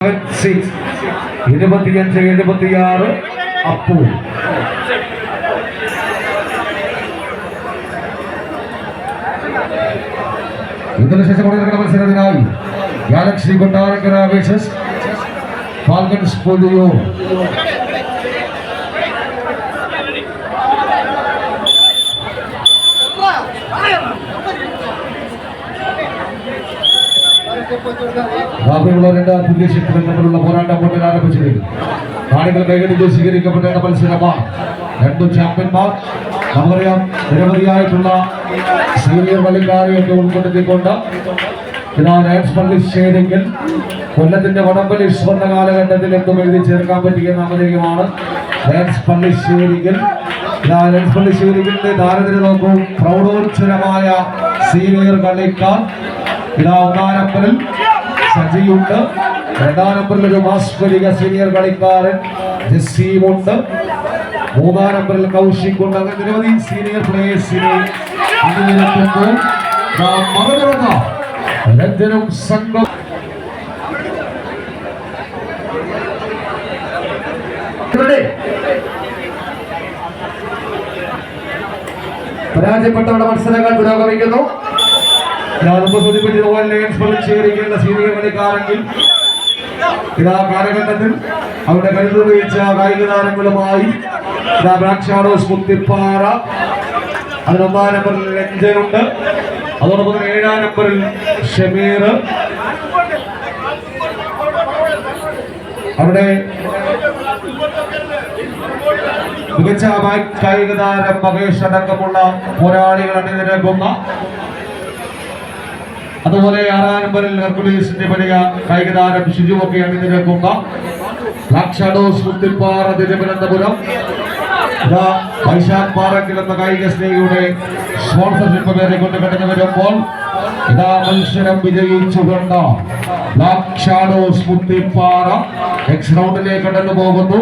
25-76 അപ്പു. ഇതിനുശേഷം മത്സരത്തിനായി galaxy Kottarakkara versus falcons പോളിയോ. ബാക്കിയുള്ള രണ്ട് പുതിയ ശക്തികൾ തമ്മിലുള്ള പോരാട്ടം മുന്നിൽ ആരംഭിച്ചിരിക്കുന്നു. കാണികൾ കൈകളിൽ സ്വീകരിക്കപ്പെട്ട മത്സരമാണ്. രണ്ടു ചാമ്പ്യന്മാർ നമുക്കറിയാം. നിരവധിയായിട്ടുള്ള സീനിയർ കളിക്കാരെയൊക്കെ ഉൾപ്പെടുത്തിക്കൊണ്ട് ലയൺസ് പള്ളിശ്ശേരിക്കൽ കൊല്ലത്തിന്റെ വടംവലി സ്വർണ്ണ കാലഘട്ടത്തിൽ എന്തും എഴുതി ചേർക്കാൻ പറ്റിയ നാമധേയമാണ് ലയൺസ് പള്ളിശ്ശേരിക്കൽ. ലയൺസ് പള്ളിശ്ശേരിക്കലിന്റെ താരത്തിന് നോക്കൂ. പ്രൗഢോജ്വലമായ സീനിയർ കളിക്കാർ. ഒന്നാം നമ്പറിൽ സജിയുണ്ട്. രണ്ടാം നമ്പറിൽ ഒരു മാസ്മരിക സീനിയർ കളിക്കാരൻ ജസീമുണ്ട്. മൂന്നാം നമ്പറിൽ കൗശിക് ഉണ്ട്. അങ്ങനെ നിരവധി സീനിയർ പ്ലേയേഴ്സിനെ അണിനിരത്തുമ്പോൾ രഞ്ജനും സംഘം പരാജയപ്പെട്ടവരുടെ മത്സരങ്ങൾ പുരോഗമിക്കുന്നു. സീനിയർ കളിക്കാരെങ്കിൽ കാലഘട്ടത്തിൽ അവരുടെ കരുതൽ വീഴ്ച കായിക താരങ്ങളുമായി ബ്ലാക്ക് ഷാഡോസ് മുത്തിപ്പാറ. അതിന് 1-ാം നമ്പറിൽ രഞ്ജനുണ്ട്. അതോടൊപ്പം 7-ാം നമ്പറിൽ ഷമീർ. അവിടെ മികച്ച കായിക താരം മഹേഷ് അടക്കമുള്ള പോരാളികൾ അണിനിരക്കുന്ന, അതുപോലെ 6-ാം നമ്പറിൽ ഹെർക്കുലീസിന്റെ വലിയ കായിക താരം ഷിജുവൊക്കെ അണിനിരക്കുന്ന ബ്ലാക്ക് ഷാഡോസ് മുത്തിപ്പാറ തിരുവനന്തപുരം. വൈശാഖ് പാറക്കൽ എന്ന കായിക സ്നേഹിയുടെ സ്പോൺസർഷിപ്പ് പേരെ കൊണ്ട് കടന്നു വരുമ്പോൾ മത്സരം വിജയിച്ചുകൊണ്ട് ബ്ലാക്ക് ഷാഡോസ് മുത്തിപ്പാറ നെക്സ്റ്റ് റൗണ്ടിലേക്ക് കടന്നു പോകുന്നു.